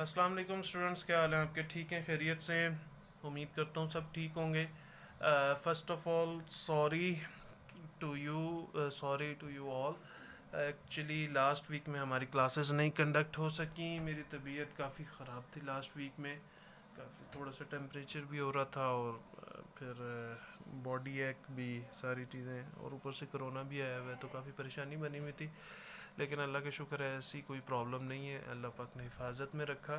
अस्सलाम वालेकुम स्टूडेंट्स, क्या हाल है आपके? ठीक हैं, खैरियत से हैं? उम्मीद करता हूँ सब ठीक होंगे। First of all sorry to you all. Actually last week में हमारी क्लासेस नहीं कंडक्ट हो सकी। मेरी तबीयत काफ़ी ख़राब थी लास्ट वीक में। काफ़ी थोड़ा सा टेम्परेचर भी हो रहा था और फिर बॉडी एक भी सारी चीज़ें, और ऊपर से कोरोना भी आया हुआ है तो काफ़ी परेशानी बनी हुई थी। लेकिन अल्लाह के शुक्र है ऐसी कोई प्रॉब्लम नहीं है, अल्लाह पाक ने हिफाजत में रखा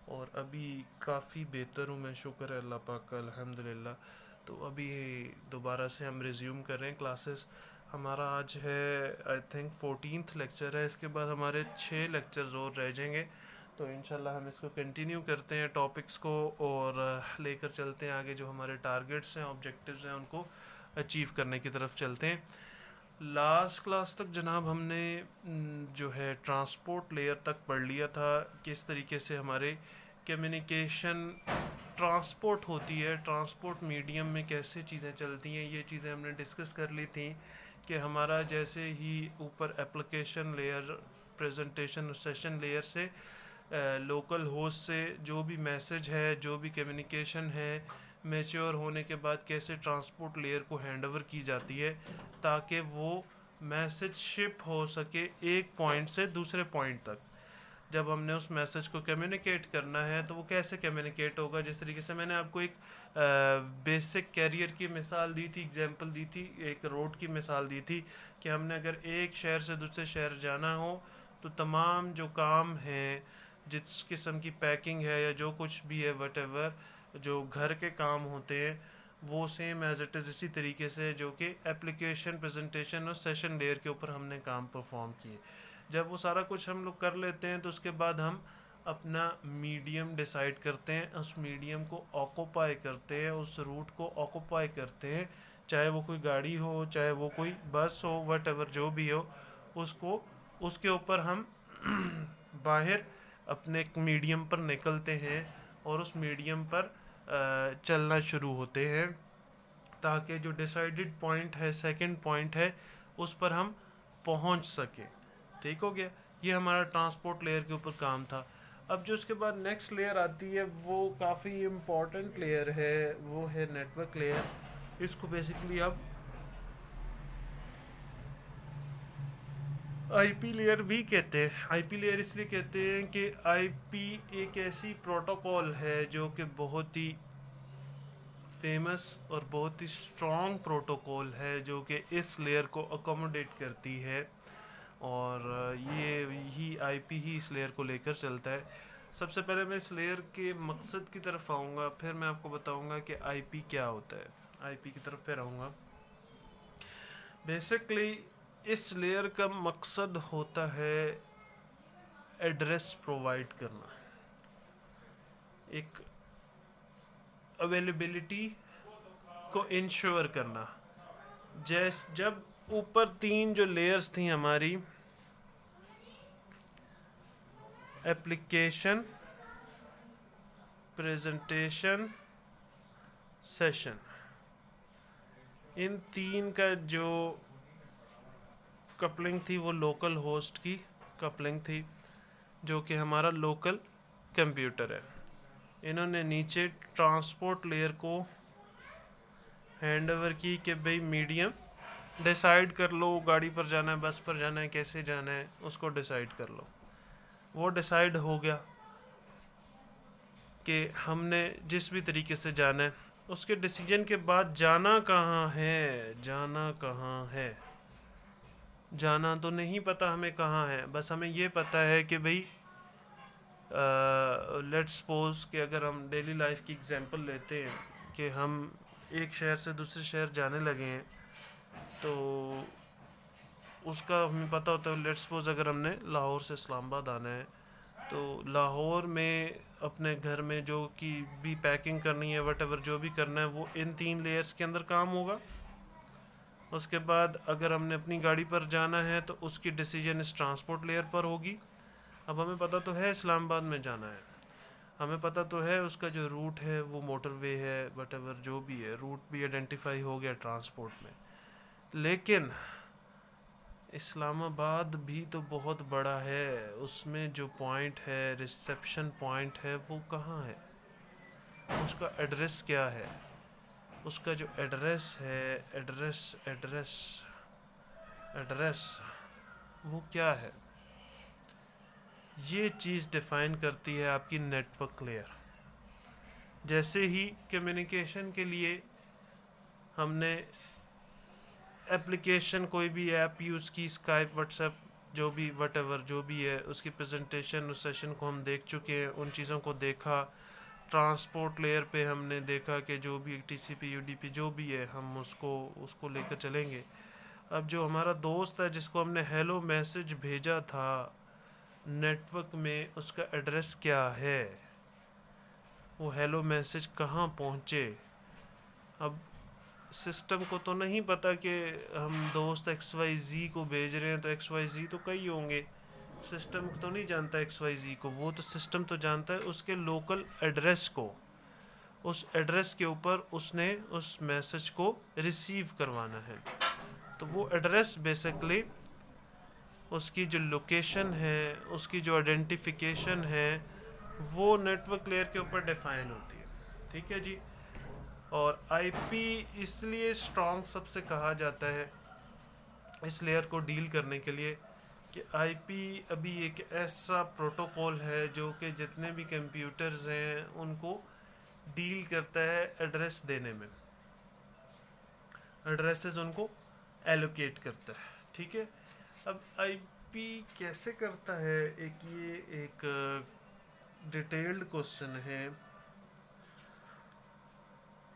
और अभी काफ़ी बेहतर हूँ मैं, शुक्र है अल्लाह पाक का, अल्हम्दुलिल्लाह। तो अभी दोबारा से हम रिज्यूम कर रहे हैं क्लासेस। हमारा आज है आई थिंक 14th लेक्चर है। इसके बाद हमारे 6 लेक्चर्स और रह जाएंगे, तो इंशाल्लाह हम इसको कंटिन्यू करते हैं टॉपिक्स को और लेकर चलते हैं आगे। जो हमारे टारगेट्स हैं, ऑब्जेक्टिव्स हैं, उनको अचीव करने की तरफ चलते हैं। लास्ट क्लास तक जनाब हमने जो है ट्रांसपोर्ट लेयर तक पढ़ लिया था, किस तरीके से हमारे कम्युनिकेशन ट्रांसपोर्ट होती है, ट्रांसपोर्ट मीडियम में कैसे चीज़ें चलती हैं, ये चीज़ें हमने डिस्कस कर ली थी। कि हमारा जैसे ही ऊपर एप्लीकेशन लेयर, प्रेजेंटेशन और सेशन लेयर से लोकल होस्ट से जो भी मैसेज है, जो भी कम्युनिकेशन है, मैच्योर होने के बाद कैसे ट्रांसपोर्ट लेयर को हैंड ओवर की जाती है ताकि वो मैसेज शिप हो सके एक पॉइंट से दूसरे पॉइंट तक। जब हमने उस मैसेज को कम्युनिकेट करना है तो वो कैसे कम्युनिकेट होगा। जिस तरीके से मैंने आपको एक बेसिक कैरियर की मिसाल दी थी, एग्जांपल दी थी, एक रोड की मिसाल दी थी कि हमने अगर एक शहर से दूसरे शहर जाना हो तो तमाम जो काम हैं, जिस किस्म की पैकिंग है या जो कुछ भी है, वट एवर जो घर के काम होते हैं, वो सेम एज इट इज़ इसी तरीके से जो कि एप्लीकेशन, प्रेजेंटेशन और सेशन लेयर के ऊपर हमने काम परफॉर्म किए। जब वो सारा कुछ हम लोग कर लेते हैं तो उसके बाद हम अपना मीडियम डिसाइड करते हैं, उस मीडियम को ऑक्यूपाई करते हैं, उस रूट को ऑक्यूपाई करते हैं, चाहे वो कोई गाड़ी हो, चाहे वो कोई बस हो, वट एवर जो भी हो, उसको उसके ऊपर हम बाहर अपने एक मीडियम पर निकलते हैं और उस मीडियम पर चलना शुरू होते हैं ताकि जो डिसाइडेड पॉइंट है, सेकंड पॉइंट है, उस पर हम पहुंच सके। ठीक हो गया, ये हमारा ट्रांसपोर्ट लेयर के ऊपर काम था। अब जो उसके बाद नेक्स्ट लेयर आती है वो काफ़ी इम्पॉर्टेंट लेयर है, वो है नेटवर्क लेयर। इसको बेसिकली अब आईपी लेयर भी कहते हैं। आईपी लेयर इसलिए कहते हैं कि आईपी एक ऐसी प्रोटोकॉल है जो कि बहुत ही फेमस और बहुत ही स्ट्रॉन्ग प्रोटोकॉल है जो कि इस लेयर को अकोमोडेट करती है और ये ही आईपी ही इस लेयर को लेकर चलता है। सबसे पहले मैं इस लेयर के मकसद की तरफ आऊँगा, फिर मैं आपको बताऊँगा कि आईपी क्या होता है। आईपी की तरफ फिर आऊँगा। बेसिकली इस लेयर का मकसद होता है एड्रेस प्रोवाइड करना, एक अवेलेबिलिटी को इंश्योर करना। जब ऊपर 3 जो लेयर्स थी हमारी, एप्लीकेशन, प्रेजेंटेशन, सेशन, इन 3 का जो कपलिंग थी वो लोकल होस्ट की कपलिंग थी जो कि हमारा लोकल कंप्यूटर है। इन्होंने नीचे ट्रांसपोर्ट लेयर को हैंड ओवर की कि भाई मीडियम डिसाइड कर लो, गाड़ी पर जाना है, बस पर जाना है, कैसे जाना है, उसको डिसाइड कर लो। वो डिसाइड हो गया कि हमने जिस भी तरीके से जाना है। उसके डिसीजन के बाद जाना कहाँ है, जाना कहाँ है, जाना तो नहीं पता हमें कहाँ है, बस हमें ये पता है कि भाई लेट्स सपोज कि अगर हम डेली लाइफ की एग्जांपल लेते हैं कि हम एक शहर से दूसरे शहर जाने लगे हैं तो उसका हमें पता होता है। लेट्स सपोज अगर हमने लाहौर से इस्लामाबाद आना है तो लाहौर में अपने घर में जो कि भी पैकिंग करनी है, वट एवर जो भी करना है, वो इन 3 लेयर्स के अंदर काम होगा। उसके बाद अगर हमने अपनी गाड़ी पर जाना है तो उसकी डिसीजन इस ट्रांसपोर्ट लेयर पर होगी। अब हमें पता तो है इस्लामाबाद में जाना है, हमें पता तो है उसका जो रूट है वो मोटरवे है, वट एवर जो भी है, रूट भी आइडेंटिफाई हो गया ट्रांसपोर्ट में। लेकिन इस्लामाबाद भी तो बहुत बड़ा है, उसमें जो पॉइंट है, रिसेप्शन पॉइंट है, वो कहाँ है? उसका एड्रेस क्या है? उसका जो एड्रेस है, एड्रेस एड्रेस एड्रेस वो क्या है? ये चीज़ डिफ़ाइन करती है आपकी नेटवर्क लेयर। जैसे ही कम्युनिकेशन के लिए हमने एप्लीकेशन, कोई भी ऐप यूज़ की, स्काइप, व्हाट्सएप, जो भी वटेवर जो भी है, उसकी प्रेजेंटेशन, उस सेशन को हम देख चुके हैं, उन चीज़ों को देखा। ट्रांसपोर्ट लेयर पे हमने देखा कि जो भी टीसीपी यूडीपी जो भी है, हम उसको लेकर चलेंगे। अब जो हमारा दोस्त है जिसको हमने हेलो मैसेज भेजा था नेटवर्क में, उसका एड्रेस क्या है? वो हेलो मैसेज कहाँ पहुँचे? अब सिस्टम को तो नहीं पता कि हम दोस्त XYZ को भेज रहे हैं, तो XYZ तो कई होंगे। सिस्टम तो नहीं जानता XYZ को, वो तो सिस्टम तो जानता है उसके लोकल एड्रेस को। उस एड्रेस के ऊपर उसने उस मैसेज को रिसीव करवाना है। तो वो एड्रेस बेसिकली उसकी जो लोकेशन है, उसकी जो आइडेंटिफिकेशन है, वो नेटवर्क लेयर के ऊपर डिफाइन होती है। ठीक है जी। और IP इसलिए स्ट्रॉन्ग सबसे कहा जाता है इस लेयर को डील करने के लिए कि IP अभी एक ऐसा प्रोटोकॉल है जो कि जितने भी कंप्यूटर्स हैं उनको डील करता है एड्रेस देने में, एड्रेसेस उनको एलोकेट करता है। ठीक है। अब IP कैसे करता है, एक डिटेल्ड क्वेश्चन है,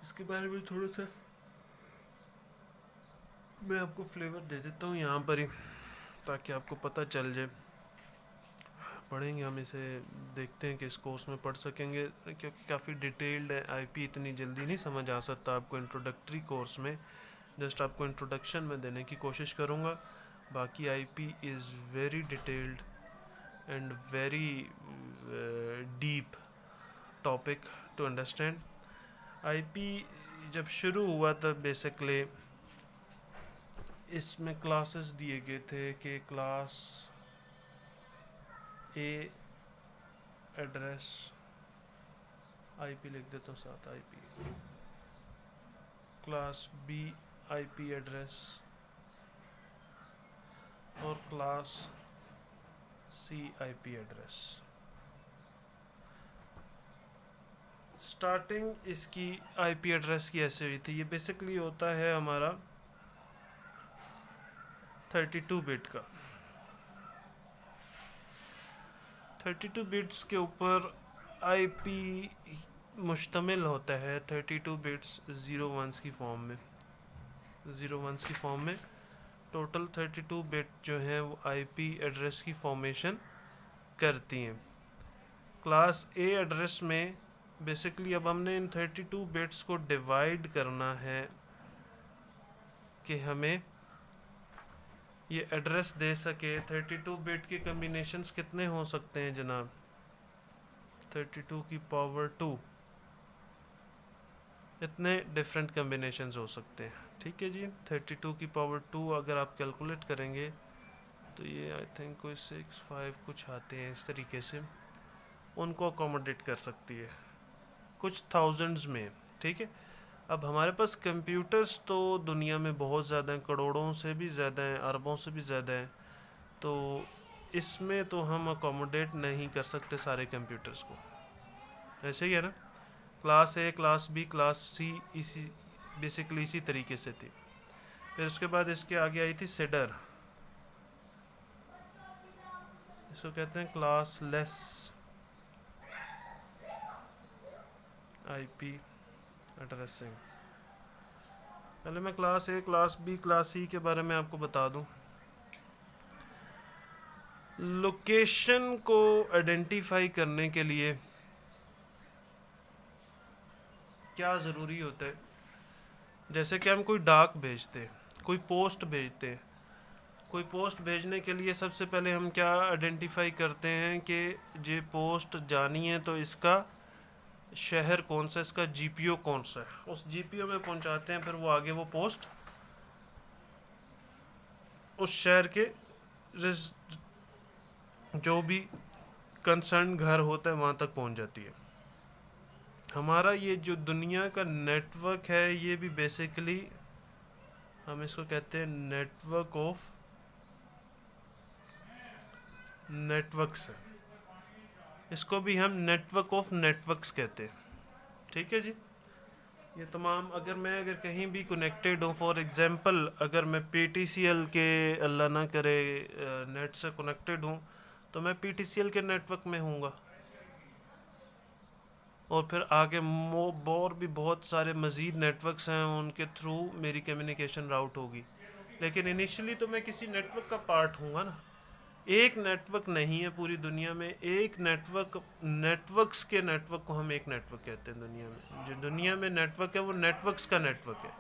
इसके बारे में थोड़ा सा मैं आपको फ्लेवर दे देता हूँ यहाँ पर ही, ताकि आपको पता चल जाए। पढ़ेंगे हम इसे, देखते हैं कि इस कोर्स में पढ़ सकेंगे, क्योंकि काफ़ी डिटेल्ड है। IP इतनी जल्दी नहीं समझ आ सकता आपको इंट्रोडक्टरी कोर्स में। जस्ट आपको इंट्रोडक्शन में देने की कोशिश करूँगा। बाकी IP is very detailed and very deep topic to understand. IP जब शुरू हुआ था बेसिकली इसमें क्लासेस दिए गए थे कि क्लास A एड्रेस, IP लिख देता हूँ साथ, IP class B IP address और class C IP address. Starting इसकी IP एड्रेस की ऐसे हुई थी। ये बेसिकली होता है हमारा 32 बिट का। 32 बिट्स के ऊपर IP मुश्तमिल होता है। 32 बिट्स 0 1s की फॉर्म में, 0 1s की फॉर्म में टोटल 32 बिट जो है वो IP एड्रेस की फॉर्मेशन करती हैं। क्लास A एड्रेस में बेसिकली अब हमने इन 32 बिट्स को डिवाइड करना है कि हमें ये एड्रेस दे सके। 32 बिट के कम्बिनेशंस कितने हो सकते हैं जनाब? 32 की पावर 2, इतने डिफरेंट कम्बिनेशंस हो सकते हैं। ठीक है जी। 32 की पावर 2 अगर आप कैलकुलेट करेंगे तो ये आई थिंक कोई 6 5 कुछ आते हैं इस तरीके से, उनको अकोमोडेट कर सकती है कुछ थाउजेंड्स में। ठीक है। अब हमारे पास कंप्यूटर्स तो दुनिया में बहुत ज़्यादा हैं, करोड़ों से भी ज़्यादा हैं, अरबों से भी ज़्यादा हैं, तो इसमें तो हम अकोमोडेट नहीं कर सकते सारे कंप्यूटर्स को। ऐसे ही है ना, class A, class B, class C इसी बेसिकली इसी तरीके से थी। फिर उसके बाद इसके आगे आई थी सीडर, इसको कहते हैं क्लास लेस IP एड्रेसिंग। पहले मैं class A, class B, class C के बारे में आपको बता दूं। लोकेशन को आइडेंटिफाई करने के लिए क्या ज़रूरी होता है? जैसे कि हम कोई डाक भेजते हैं, कोई पोस्ट भेजते हैं, कोई पोस्ट भेजने के लिए सबसे पहले हम क्या आइडेंटिफाई करते हैं कि ये पोस्ट जानी है तो इसका शहर कौन सा, इसका GPO कौन सा है, उस GPO में पहुंचाते हैं, फिर वो आगे वो पोस्ट उस शहर के जो भी कंसर्न घर होता है वहाँ तक पहुँच जाती है। हमारा ये जो दुनिया का नेटवर्क है ये भी बेसिकली हम इसको कहते हैं नेटवर्क ऑफ नेटवर्क्स है। इसको भी हम नेटवर्क ऑफ नेटवर्क्स कहते हैं। ठीक है जी। ये तमाम अगर कहीं भी कनेक्टेड हूँ, फॉर एग्जांपल अगर मैं पीटीसीएल के अल्लाह ना करे नेट से कनेक्टेड हूँ तो मैं पीटीसीएल के नेटवर्क में हूँगा और फिर आगे और भी बहुत सारे मज़ीद नेटवर्क्स हैं उनके थ्रू मेरी कम्युनिकेशन राउट होगी। लेकिन इनिशियली तो मैं किसी नेटवर्क का पार्ट हूँगा ना। एक नेटवर्क नहीं है पूरी दुनिया में, एक नेटवर्क, नेटवर्क्स के नेटवर्क को हम एक नेटवर्क कहते हैं दुनिया में। जो दुनिया में नेटवर्क है वो नेटवर्क्स का नेटवर्क है।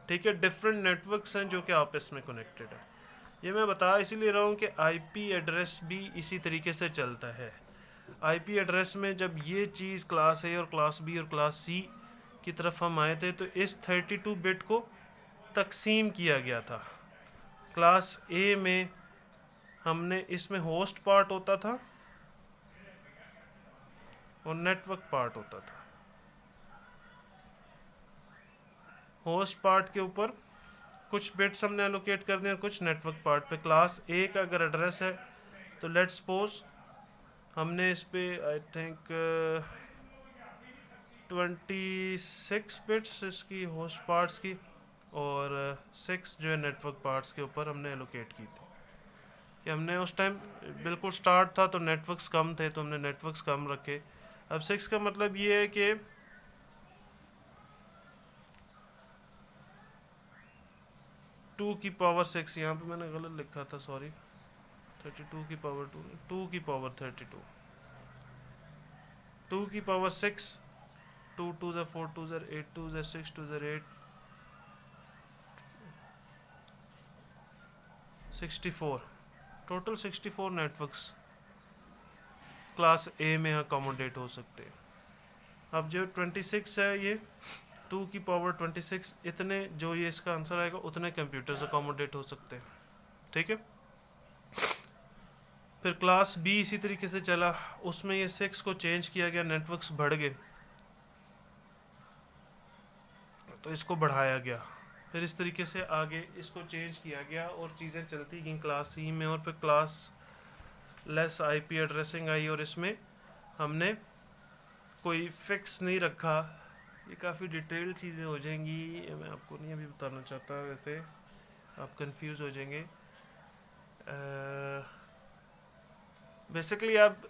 ठीक है, डिफरेंट नेटवर्क्स हैं जो कि आपस में कनेक्टेड है। ये मैं बता इसीलिए रहा हूँ कि आईपी एड्रेस भी इसी तरीके से चलता है। आईपी एड्रेस में जब ये चीज़ क्लास ए और क्लास बी और क्लास सी की तरफ हम आए थे तो इस 32 बिट को तकसीम किया गया था। क्लास ए में हमने इसमें होस्ट पार्ट होता था और नेटवर्क पार्ट होता था। होस्ट पार्ट के ऊपर कुछ बिट्स हमने एलोकेट कर दिए और कुछ नेटवर्क पार्ट पे। क्लास ए का अगर एड्रेस है तो लेट्स सपोज हमने इस पे आई थिंक 26 बिट्स इसकी होस्ट पार्ट्स की और 6 जो है नेटवर्क पार्ट्स के ऊपर हमने एलोकेट की थी। कि हमने उस टाइम बिल्कुल स्टार्ट था तो नेटवर्क्स कम थे तो हमने नेटवर्क्स कम रखे। अब 6 का मतलब ये है कि 2 की पावर 6, यहाँ पे मैंने गलत लिखा था, सॉरी। 32 की पावर 2, 2 की पावर 32, 2 की पावर 6, 2 2 ज़ा 4 2 ज़ा 8 2 ज़ा 6 2 ज़ा 8 64, टोटल 64 नेटवर्क्स क्लास ए में अकोमोडेट हो सकते हैं। अब जो 26 है ये 2 की पावर 26, इतने जो ये इसका आंसर आएगा उतने कंप्यूटर्स अकोमोडेट हो सकते हैं। ठीक है। फिर क्लास बी इसी तरीके से चला, उसमें ये 6 को चेंज किया गया, नेटवर्क्स बढ़ गए तो इसको बढ़ाया गया। फिर इस तरीके से आगे इसको चेंज किया गया और चीज़ें चलती गई क्लास सी में। और फिर क्लास लेस आईपी एड्रेसिंग आई और इसमें हमने कोई फिक्स नहीं रखा। ये काफ़ी डिटेल चीज़ें हो जाएंगी, ये मैं आपको नहीं अभी बताना चाहता, वैसे आप कंफ्यूज हो जाएंगे। बेसिकली आप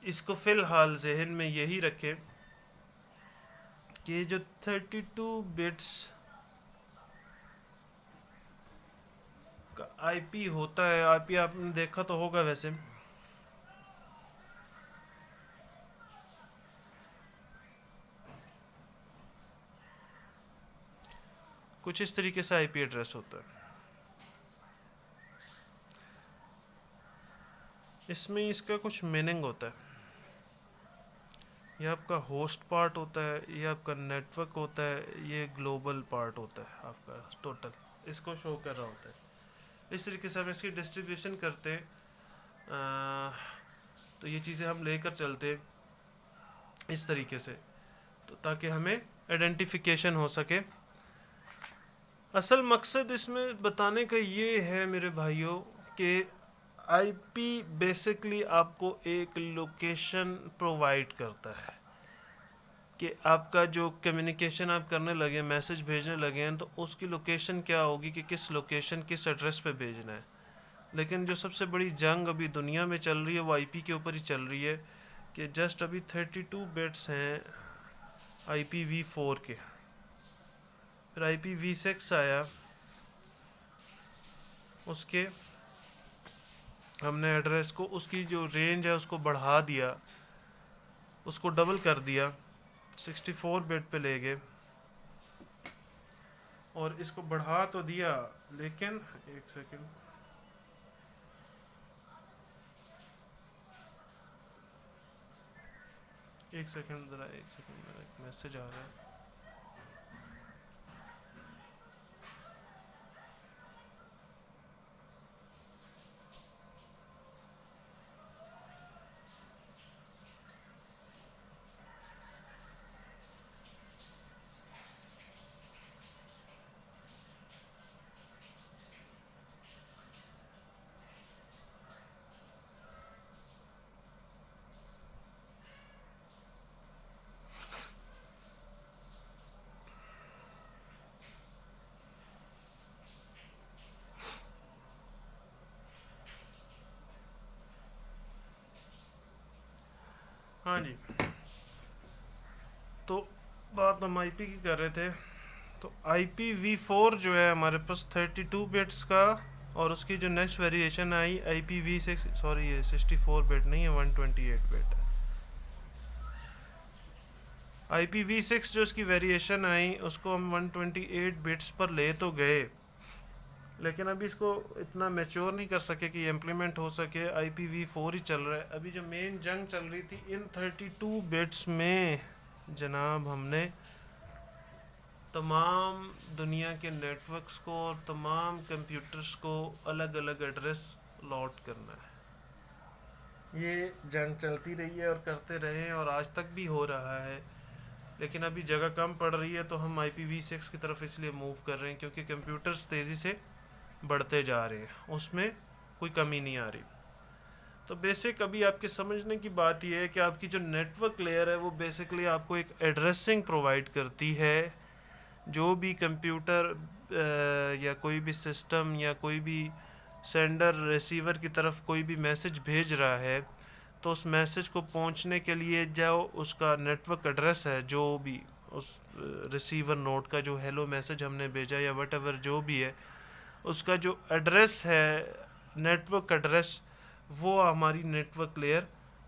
इसको फ़िलहाल जहन में यही रखें कि जो 32 बिट्स का आईपी होता है, आईपी आपने देखा तो होगा वैसे, कुछ इस तरीके से आईपी एड्रेस होता है। इसमें इसका कुछ मीनिंग होता है। ये आपका होस्ट पार्ट होता है, ये आपका नेटवर्क होता है, ये ग्लोबल पार्ट होता है आपका टोटल, इसको शो कर रहा होता है। इस तरीके से हम इसकी डिस्ट्रीब्यूशन करते हैं। तो ये चीज़ें हम लेकर चलते हैं इस तरीके से, तो ताकि हमें आइडेंटिफिकेशन हो सके। असल मकसद इसमें बताने का ये है मेरे भाइयों कि आईपी बेसिकली आपको एक लोकेशन प्रोवाइड करता है कि आपका जो कम्युनिकेशन आप करने लगे, मैसेज भेजने लगे हैं, तो उसकी लोकेशन क्या होगी कि किस लोकेशन किस एड्रेस पे भेजना है। लेकिन जो सबसे बड़ी जंग अभी दुनिया में चल रही है वो आईपी के ऊपर ही चल रही है कि जस्ट अभी 32 बिट्स हैं IPv4 के। फिर IPv6 आया, उसके हमने एड्रेस को, उसकी जो रेंज है उसको बढ़ा दिया, उसको डबल कर दिया, 64 बिट पे ले गए और इसको बढ़ा तो दिया। लेकिन एक सेकंड, ज़रा एक सेकंड, मेरा एक मैसेज आ रहा है। हाँ जी, तो बात हम आईपी की कर रहे थे। तो IPv4 जो है हमारे पास 32 बिट्स का, और उसकी जो नेक्स्ट वेरिएशन आई IPv6, सॉरी ये 64 बिट नहीं है, 128 बिट है। IPv6 जो इसकी वेरिएशन आई उसको हम 128 बिट्स पर ले तो गए, लेकिन अभी इसको इतना मैच्योर नहीं कर सके कि इम्प्लीमेंट हो सके। IPv4 ही चल रहा है अभी। जो मेन जंग चल रही थी इन 32 बिट्स में जनाब, हमने तमाम दुनिया के नेटवर्क्स को और तमाम कंप्यूटर्स को अलग अलग एड्रेस लॉट करना है। ये जंग चलती रही है और करते रहे हैं, और आज तक भी हो रहा है। लेकिन अभी जगह कम पड़ रही है तो हम IPv6 की तरफ इसलिए मूव कर रहे हैं क्योंकि कंप्यूटर्स तेज़ी से बढ़ते जा रहे हैं, उसमें कोई कमी नहीं आ रही। तो बेसिक अभी आपके समझने की बात यह है कि आपकी जो नेटवर्क लेयर है वो बेसिकली आपको एक एड्रेसिंग प्रोवाइड करती है। जो भी कंप्यूटर या कोई भी सिस्टम या कोई भी सेंडर रिसीवर की तरफ कोई भी मैसेज भेज रहा है, तो उस मैसेज को पहुंचने के लिए जो उसका नेटवर्क एड्रेस है, जो भी उस रिसीवर नोड का जो हेलो मैसेज हमने भेजा या वट एवर जो भी है, उसका जो एड्रेस है, नेटवर्क एड्रेस, वो हमारी नेटवर्क लेयर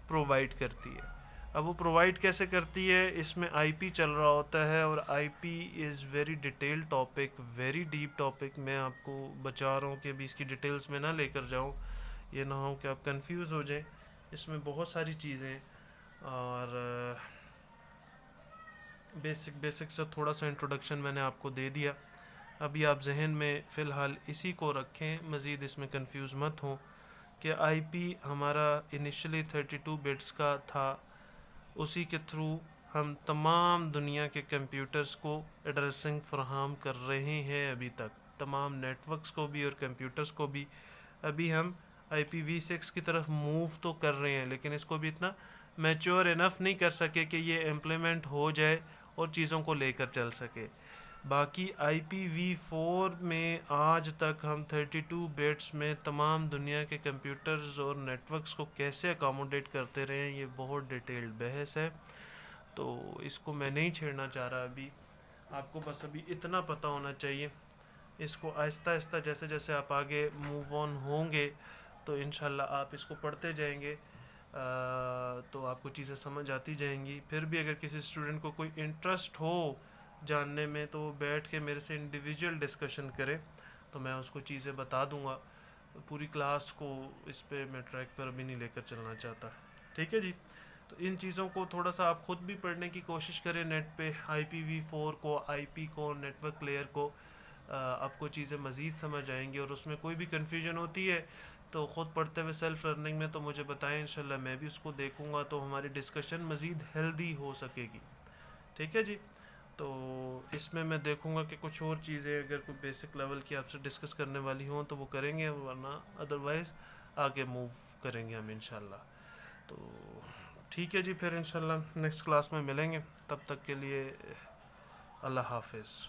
प्रोवाइड करती है। अब वो प्रोवाइड कैसे करती है, इसमें आईपी चल रहा होता है, और IP is very detailed topic, very deep topic. मैं आपको बचा रहा हूँ कि अभी इसकी डिटेल्स में ना लेकर जाऊँ, ये ना हो कि आप कंफ्यूज हो जाएं। इसमें बहुत सारी चीज़ें, और बेसिक से थोड़ा सा इंट्रोडक्शन मैंने आपको दे दिया। अभी आप जहन में फ़िलहाल इसी को रखें, मज़ीद इसमें कंफ्यूज मत हो कि आईपी हमारा इनिशियली 32 बिट्स का था, उसी के थ्रू हम तमाम दुनिया के कंप्यूटर्स को एड्रेसिंग फराहम कर रहे हैं अभी तक, तमाम नेटवर्क्स को भी और कंप्यूटर्स को भी। अभी हम IPv6 की तरफ मूव तो कर रहे हैं, लेकिन इसको भी इतना मैच्योर इनफ नहीं कर सके कि ये इम्प्लीमेंट हो जाए और चीज़ों को लेकर चल सके। बाकी IPv4 में आज तक हम 32 बिट्स में तमाम दुनिया के कंप्यूटर्स और नेटवर्क्स को कैसे अकोमोडेट करते रहे हैं, ये बहुत डिटेल्ड बहस है, तो इसको मैं नहीं छेड़ना चाह रहा अभी। आपको बस अभी इतना पता होना चाहिए। इसको आहिस्ता आहिस्ता जैसे जैसे आप आगे मूव ऑन होंगे तो इंशाल्लाह आप इसको पढ़ते जाएंगे, तो आपको चीज़ें समझ आती जाएंगी। फिर भी अगर किसी स्टूडेंट को कोई इंटरेस्ट हो जानने में, तो बैठ के मेरे से इंडिविजुअल डिस्कशन करे, तो मैं उसको चीज़ें बता दूंगा। पूरी क्लास को इस पे मैं ट्रैक पर अभी नहीं लेकर चलना चाहता। ठीक है जी, तो इन चीज़ों को थोड़ा सा आप ख़ुद भी पढ़ने की कोशिश करें नेट पे, IPv4 को, आईपी को, नेटवर्क लेयर को। आपको चीज़ें मज़ीद समझ आएंगी, और उसमें कोई भी कन्फ्यूजन होती है तो ख़ुद पढ़ते हुए सेल्फ लर्निंग में तो मुझे बताएं, इंशाल्लाह मैं भी उसको देखूंगा, तो हमारी डिस्कशन मज़ीद हेल्दी हो सकेगी। ठीक है जी, तो इसमें मैं देखूंगा कि कुछ और चीज़ें अगर कोई बेसिक लेवल की आपसे डिस्कस करने वाली हों तो वो करेंगे, वरना अदरवाइज़ आगे मूव करेंगे हम इंशाल्लाह। तो ठीक है जी, फिर इंशाल्लाह नेक्स्ट क्लास में मिलेंगे। तब तक के लिए अल्लाह हाफिज़।